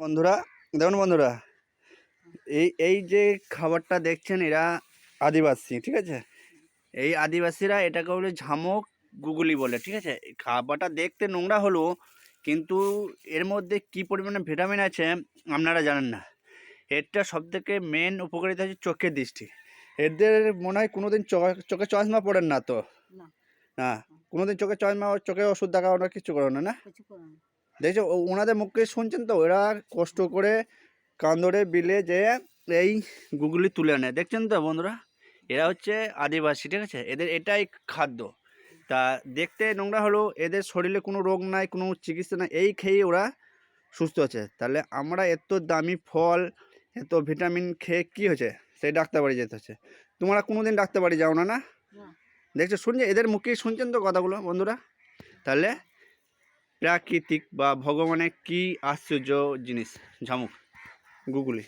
বন্ধুরা, দেখুন বন্ধুরা, এই যে খাবারটা দেখছেন এরা আদিবাসী, ঠিক আছে। এই আদিবাসীরা এটাকে বলে ঝামক গুগলি বলে, ঠিক আছে। এই খাবারটা দেখতে নোংরা হলেও কিন্তু এর মধ্যে কি পরিমাণে ভিটামিন আছে আপনারা জানেন না। এরটা সবথেকে মেন উপকারিতা হচ্ছে চোখের দৃষ্টি। এদের মনে হয় কোনোদিন চোখে চশমা পড়েন না তো? না, কোনোদিন চোখে ওষুধ দেখা ওরা কিছু করে না, না দেখছো ওনাদের মুখে শুনছেন তো, এরা কষ্ট করে কান্দরে বিলে যে এই গুগলি তুলে আনে, দেখছেন তো বন্ধুরা। এরা হচ্ছে আদিবাসী, ঠিক আছে। এদের এটাই খাদ্য। তা দেখতে নোংরা হলেও এদের শরীরে কোনো রোগ নাই, কোনো চিকিৎসা নাই, এই খেয়ে ওরা সুস্থ আছে। তাহলে আমরা এত দামি ফল, এত ভিটামিন খেয়ে কী হয়েছে, সেই ডাক্তার বাড়ি যেতে হচ্ছে। তোমরা কোনো দিন ডাক্তার বাড়ি যাও না, না দেখছো, শুনছে এদের মুখেই শুনছেন তো কথাগুলো বন্ধুরা। তাহলে প্রাকৃতিক বা ভগবানের কি আশ্চর্য জিনিস ঝামুক গুগলি।